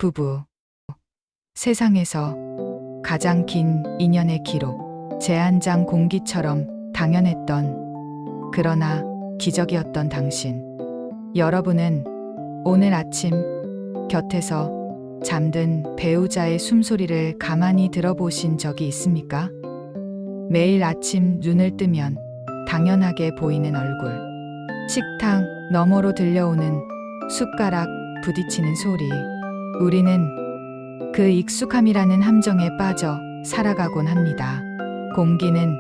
부부. 세상에서 가장 긴 인연의 기록. 제한장 공기처럼 당연했던, 그러나 기적이었던 당신. 여러분은 오늘 아침 곁에서 잠든 배우자의 숨소리를 가만히 들어보신 적이 있습니까? 매일 아침 눈을 뜨면 당연하게 보이는 얼굴. 식탁 너머로 들려오는 숟가락 부딪히는 소리. 우리는 그 익숙함이라는 함정에 빠져 살아가곤 합니다. 공기는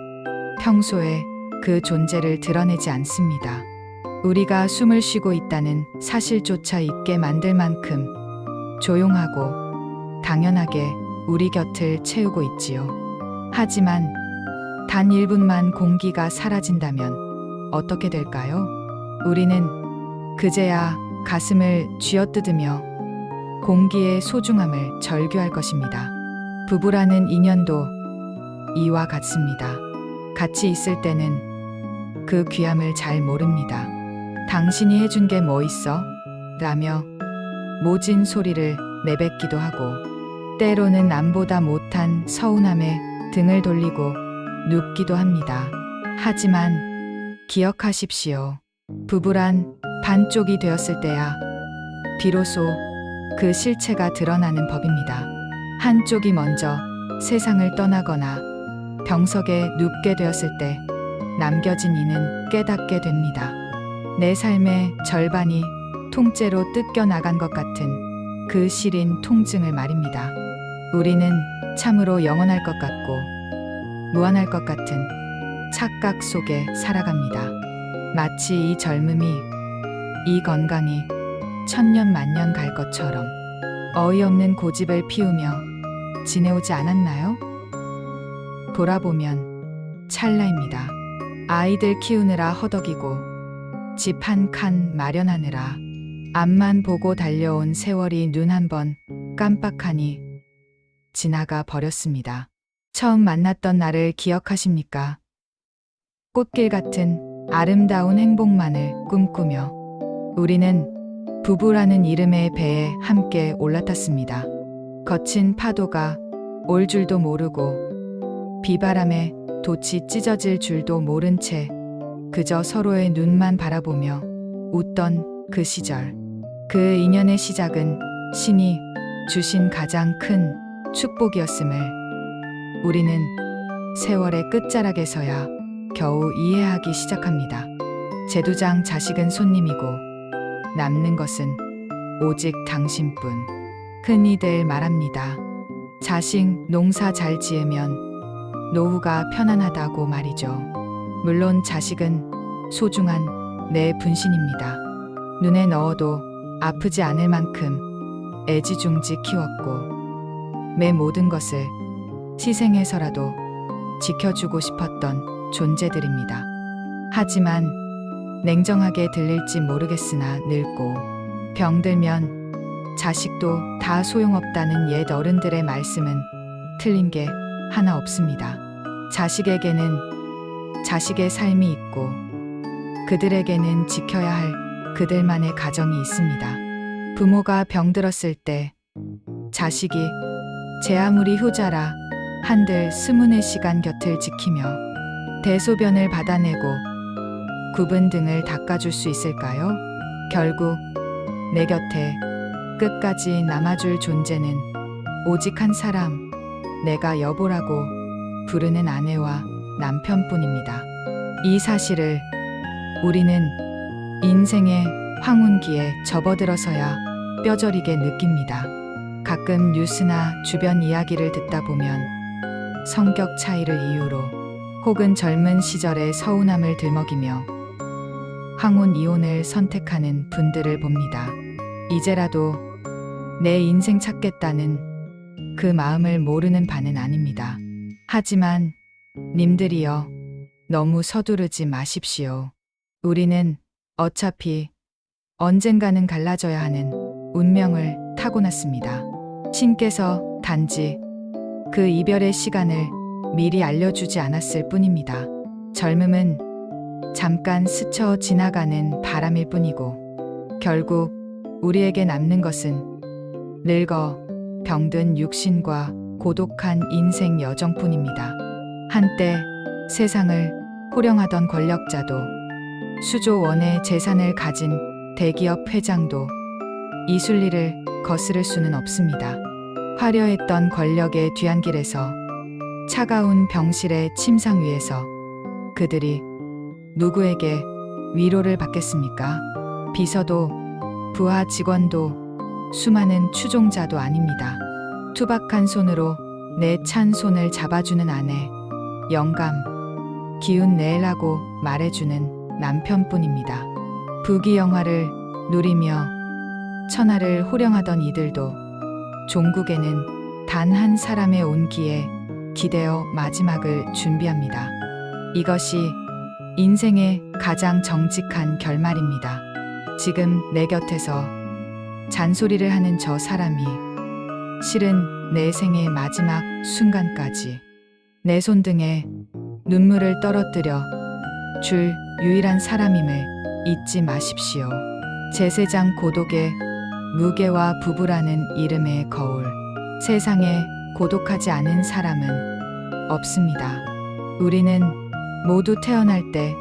평소에 그 존재를 드러내지 않습니다. 우리가 숨을 쉬고 있다는 사실조차 잊게 만들 만큼 조용하고 당연하게 우리 곁을 채우고 있지요. 하지만 단 1분만 공기가 사라진다면 어떻게 될까요? 우리는 그제야 가슴을 쥐어뜯으며 공기의 소중함을 절규할 것입니다. 부부라는 인연도 이와 같습니다. 같이 있을 때는 그 귀함을 잘 모릅니다. 당신이 해준 게 뭐 있어? 라며 모진 소리를 내뱉기도 하고, 때로는 남보다 못한 서운함에 등을 돌리고 눕기도 합니다. 하지만 기억하십시오. 부부란 반쪽이 되었을 때야 비로소 그 실체가 드러나는 법입니다. 한쪽이 먼저 세상을 떠나거나 병석에 눕게 되었을 때 남겨진 이는 깨닫게 됩니다. 내 삶의 절반이 통째로 뜯겨 나간 것 같은 그 시린 통증을 말입니다. 우리는 참으로 영원할 것 같고 무한할 것 같은 착각 속에 살아갑니다. 마치 이 젊음이, 이 건강이 천년 만년 갈 것처럼 어이없는 고집을 피우며 지내오지 않았나요? 돌아보면 찰나입니다. 아이들 키우느라 허덕이고 집 한 칸 마련하느라 앞만 보고 달려온 세월이 눈 한 번 깜빡하니 지나가 버렸습니다. 처음 만났던 나를 기억하십니까? 꽃길 같은 아름다운 행복만을 꿈꾸며 우리는 부부라는 이름의 배에 함께 올라탔습니다. 거친 파도가 올 줄도 모르고 비바람에 돛이 찢어질 줄도 모른 채 그저 서로의 눈만 바라보며 웃던 그 시절. 그 인연의 시작은 신이 주신 가장 큰 축복이었음을 우리는 세월의 끝자락에서야 겨우 이해하기 시작합니다. 제두장 자식은 손님이고 남는 것은 오직 당신뿐. 흔히들 말합니다. 자식 농사 잘 지으면 노후가 편안하다고 말이죠. 물론 자식은 소중한 내 분신입니다. 눈에 넣어도 아프지 않을 만큼 애지중지 키웠고 내 모든 것을 희생해서라도 지켜주고 싶었던 존재들입니다. 하지만 냉정하게 들릴지 모르겠으나 늙고 병들면 자식도 다 소용없다는 옛 어른들의 말씀은 틀린 게 하나 없습니다. 자식에게는 자식의 삶이 있고 그들에게는 지켜야 할 그들만의 가정이 있습니다. 부모가 병들었을 때 자식이 제 아무리 효자라 한들 스문의 시간 곁을 지키며 대소변을 받아내고 굽은 등을 닦아줄 수 있을까요? 결국 내 곁에 끝까지 남아줄 존재는 오직 한 사람, 내가 여보라고 부르는 아내와 남편뿐입니다. 이 사실을 우리는 인생의 황혼기에 접어들어서야 뼈저리게 느낍니다. 가끔 뉴스나 주변 이야기를 듣다 보면 성격 차이를 이유로 혹은 젊은 시절의 서운함을 들먹이며 황혼 이혼을 선택하는 분들을 봅니다. 이제라도 내 인생 찾겠다는 그 마음을 모르는 바는 아닙니다. 하지만 님들이여, 너무 서두르지 마십시오. 우리는 어차피 언젠가는 갈라져야 하는 운명을 타고났습니다. 신께서 단지 그 이별의 시간을 미리 알려주지 않았을 뿐입니다. 젊음은 잠깐 스쳐 지나가는 바람일 뿐이고 결국 우리에게 남는 것은 늙어 병든 육신과 고독한 인생 여정뿐입니다. 한때 세상을 호령하던 권력자도 수조 원의 재산을 가진 대기업 회장도 이 순리를 거스를 수는 없습니다. 화려했던 권력의 뒤안길에서 차가운 병실의 침상 위에서 그들이 누구에게 위로를 받겠습니까? 비서도 부하 직원도 수많은 추종자도 아닙니다. 투박한 손으로 내 찬 손을 잡아주는 아내, 영감, 기운 내라고 말해주는 남편뿐입니다. 부귀영화를 누리며 천하를 호령하던 이들도 종국에는 단 한 사람의 온기에 기대어 마지막을 준비합니다. 이것이 인생의 가장 정직한 결말입니다. 지금 내 곁에서 잔소리를 하는 저 사람이 실은 내 생의 마지막 순간까지 내 손등에 눈물을 떨어뜨려 줄 유일한 사람임을 잊지 마십시오. 제세장 고독의 무게와 부부라는 이름의 거울. 세상에 고독하지 않은 사람은 없습니다. 우리는 모두 태어날 때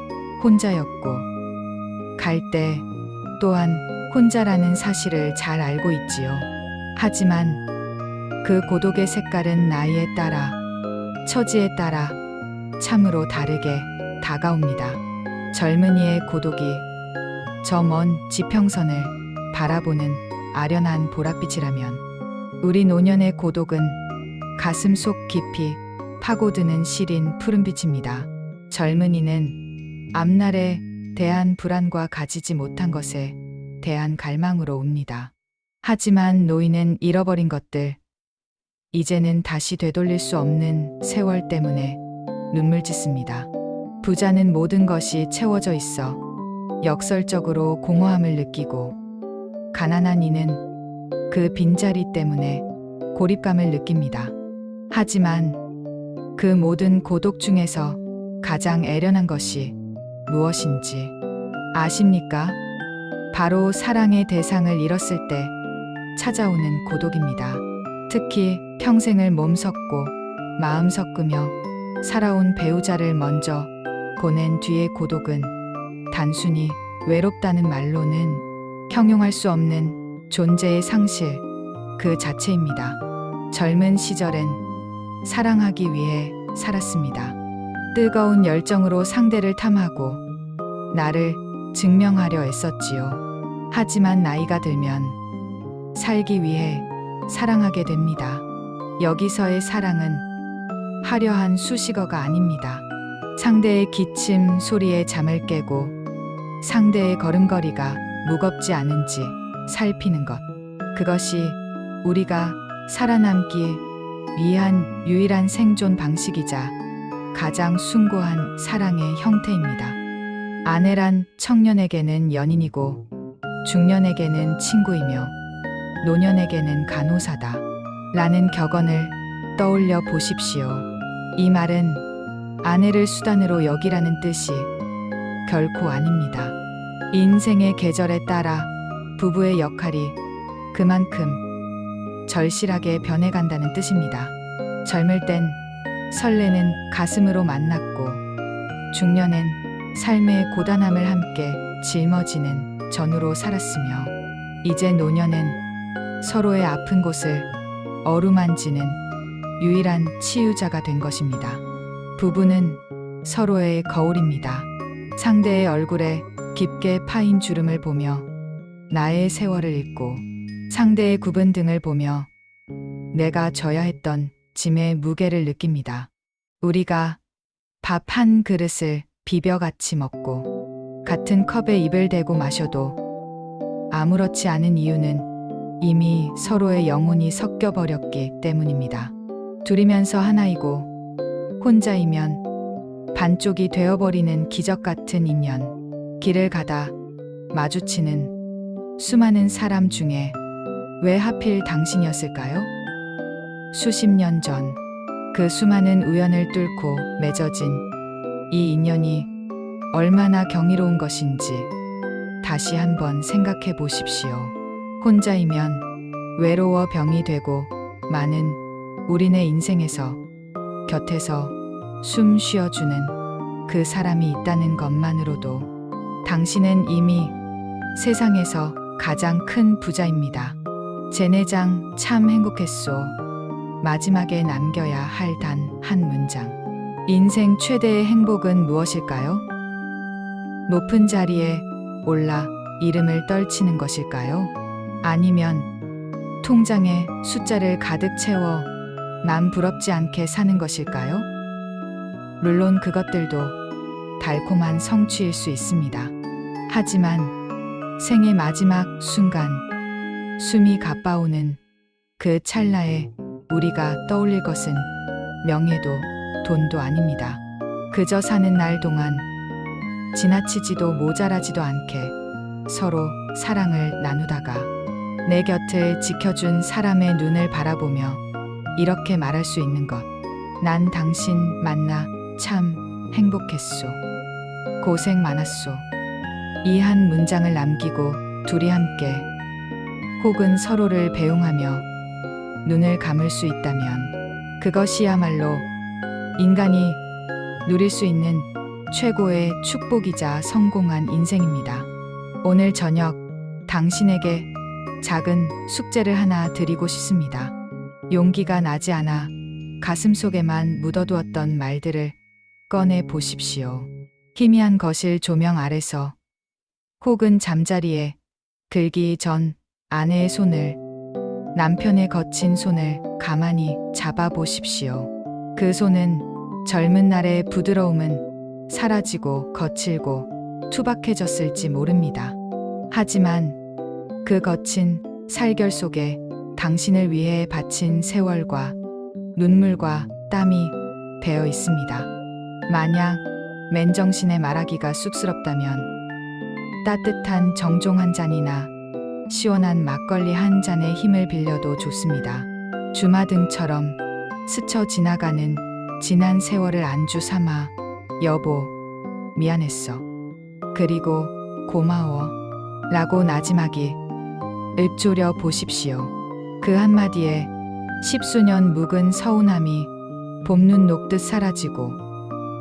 혼자였고 갈 때 또한 혼자라는 사실을 잘 알고 있지요. 하지만 그 고독의 색깔은 나이에 따라 처지에 따라 참으로 다르게 다가옵니다. 젊은이의 고독이 저 먼 지평선을 바라보는 아련한 보랏빛이라면 우리 노년의 고독은 가슴 속 깊이 파고드는 시린 푸른빛입니다. 젊은이는 앞날에 대한 불안과 가지지 못한 것에 대한 갈망으로 옵니다. 하지만 노인은 잃어버린 것들, 이제는 다시 되돌릴 수 없는 세월 때문에 눈물 짓습니다. 부자는 모든 것이 채워져 있어 역설적으로 공허함을 느끼고, 가난한 이는 그 빈자리 때문에 고립감을 느낍니다. 하지만 그 모든 고독 중에서 가장 애련한 것이 무엇인지 아십니까? 바로 사랑의 대상을 잃었을 때 찾아오는 고독입니다. 특히 평생을 몸 섞고 마음 섞으며 살아온 배우자를 먼저 보낸 뒤의 고독은 단순히 외롭다는 말로는 형용할 수 없는 존재의 상실 그 자체입니다. 젊은 시절엔 사랑하기 위해 살았습니다. 뜨거운 열정으로 상대를 탐하고 나를 증명하려 애썼지요. 하지만 나이가 들면 살기 위해 사랑하게 됩니다. 여기서의 사랑은 화려한 수식어가 아닙니다. 상대의 기침 소리에 잠을 깨고 상대의 걸음걸이가 무겁지 않은지 살피는 것. 그것이 우리가 살아남기 위한 유일한 생존 방식이자 가장 숭고한 사랑의 형태입니다. 아내란 청년에게는 연인이고 중년에게는 친구이며 노년에게는 간호사다 라는 격언을 떠올려 보십시오. 이 말은 아내를 수단으로 여기라는 뜻이 결코 아닙니다. 인생의 계절에 따라 부부의 역할이 그만큼 절실하게 변해간다는 뜻입니다. 젊을 땐 설레는 가슴으로 만났고 중년엔 삶의 고단함을 함께 짊어지는 전우로 살았으며 이제 노년엔 서로의 아픈 곳을 어루만지는 유일한 치유자가 된 것입니다. 부부는 서로의 거울입니다. 상대의 얼굴에 깊게 파인 주름을 보며 나의 세월을 읽고 상대의 굽은 등을 보며 내가 져야 했던 짐의 무게를 느낍니다. 우리가 밥 한 그릇을 비벼같이 먹고 같은 컵에 입을 대고 마셔도 아무렇지 않은 이유는 이미 서로의 영혼이 섞여버렸기 때문입니다. 둘이면서 하나이고 혼자이면 반쪽이 되어버리는 기적 같은 인연. 길을 가다 마주치는 수많은 사람 중에 왜 하필 당신이었을까요? 수십 년 전 그 수많은 우연을 뚫고 맺어진 이 인연이 얼마나 경이로운 것인지 다시 한번 생각해 보십시오. 혼자이면 외로워 병이 되고 많은 우리네 인생에서 곁에서 숨 쉬어주는 그 사람이 있다는 것만으로도 당신은 이미 세상에서 가장 큰 부자입니다. 제내장 참 행복했소. 마지막에 남겨야 할 단 한 문장. 인생 최대의 행복은 무엇일까요? 높은 자리에 올라 이름을 떨치는 것일까요? 아니면 통장에 숫자를 가득 채워 남 부럽지 않게 사는 것일까요? 물론 그것들도 달콤한 성취일 수 있습니다. 하지만 생의 마지막 순간 숨이 가빠오는 그 찰나에 우리가 떠올릴 것은 명예도 돈도 아닙니다. 그저 사는 날 동안 지나치지도 모자라지도 않게 서로 사랑을 나누다가 내 곁을 지켜준 사람의 눈을 바라보며 이렇게 말할 수 있는 것. 난 당신 만나 참 행복했소. 고생 많았소. 이 한 문장을 남기고 둘이 함께 혹은 서로를 배웅하며 눈을 감을 수 있다면 그것이야말로 인간이 누릴 수 있는 최고의 축복이자 성공한 인생입니다. 오늘 저녁 당신에게 작은 숙제를 하나 드리고 싶습니다. 용기가 나지 않아 가슴속에만 묻어두었던 말들을 꺼내 보십시오. 희미한 거실 조명 아래서 혹은 잠자리에 들기 전 아내의 손을, 남편의 거친 손을 가만히 잡아 보십시오. 그 손은 젊은 날의 부드러움은 사라지고 거칠고 투박해졌을지 모릅니다. 하지만 그 거친 살결 속에 당신을 위해 바친 세월과 눈물과 땀이 배어 있습니다. 만약 맨정신에 말하기가 쑥스럽다면 따뜻한 정종 한 잔이나 시원한 막걸리 한 잔의 힘을 빌려도 좋습니다. 주마등처럼 스쳐 지나가는 지난 세월을 안주 삼아 여보, 미안했어. 그리고 고마워. 라고 나지막이 읊조려 보십시오. 그 한마디에 십수년 묵은 서운함이 봄눈 녹듯 사라지고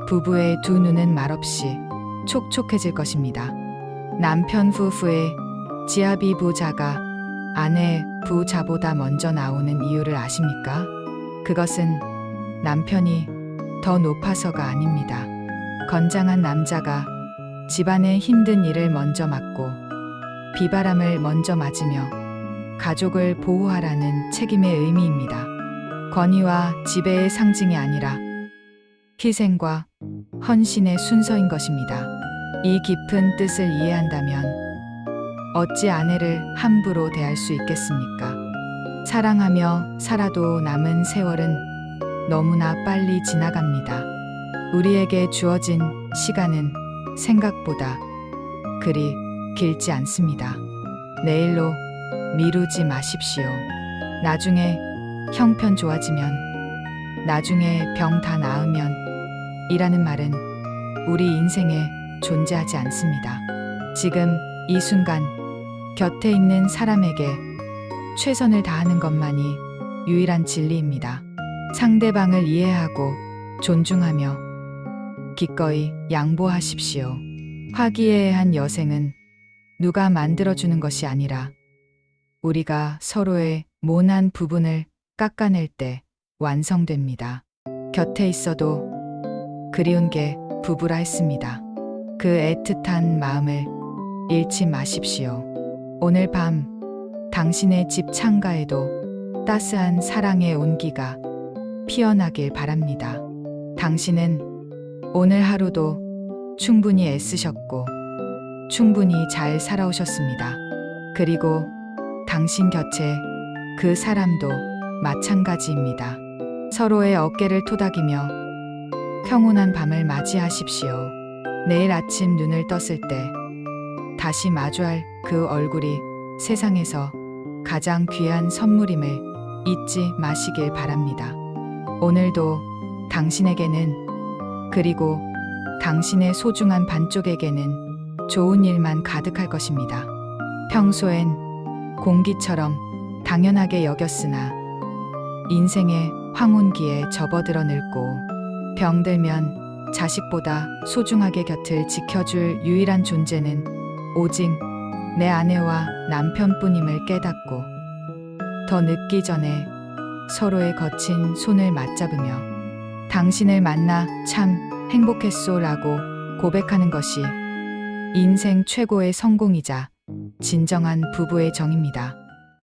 부부의 두 눈은 말없이 촉촉해질 것입니다. 남편 후fu의 지아비 부자가 아내 부자보다 먼저 나오는 이유를 아십니까? 그것은 남편이 더 높아서가 아닙니다. 건장한 남자가 집안의 힘든 일을 먼저 맡고 비바람을 먼저 맞으며 가족을 보호하라는 책임의 의미입니다. 권위와 지배의 상징이 아니라 희생과 헌신의 순서인 것입니다. 이 깊은 뜻을 이해한다면 어찌 아내를 함부로 대할 수 있겠습니까? 사랑하며 살아도 남은 세월은 너무나 빨리 지나갑니다. 우리에게 주어진 시간은 생각보다 그리 길지 않습니다. 내일로 미루지 마십시오. 나중에 형편 좋아지면, 나중에 병 다 나으면 이라는 말은 우리 인생에 존재하지 않습니다. 지금 이 순간 곁에 있는 사람에게 최선을 다하는 것만이 유일한 진리입니다. 상대방을 이해하고 존중하며 기꺼이 양보하십시오. 화기애애한 여생은 누가 만들어주는 것이 아니라 우리가 서로의 모난 부분을 깎아낼 때 완성됩니다. 곁에 있어도 그리운 게 부부라 했습니다. 그 애틋한 마음을 잃지 마십시오. 오늘 밤 당신의 집 창가에도 따스한 사랑의 온기가 피어나길 바랍니다. 당신은 오늘 하루도 충분히 애쓰셨고 충분히 잘 살아오셨습니다. 그리고 당신 곁에 그 사람도 마찬가지입니다. 서로의 어깨를 토닥이며 평온한 밤을 맞이하십시오. 내일 아침 눈을 떴을 때 다시 마주할 그 얼굴이 세상에서 가장 귀한 선물임을 잊지 마시길 바랍니다. 오늘도 당신에게는, 그리고 당신의 소중한 반쪽에게는 좋은 일만 가득할 것입니다. 평소엔 공기처럼 당연하게 여겼으나 인생의 황혼기에 접어들어 늙고 병들면 자식보다 소중하게 곁을 지켜줄 유일한 존재는 오직 내 아내와 남편뿐임을 깨닫고 더 늦기 전에 서로의 거친 손을 맞잡으며 당신을 만나 참 행복했소 라고 고백하는 것이 인생 최고의 성공이자 진정한 부부의 정입니다.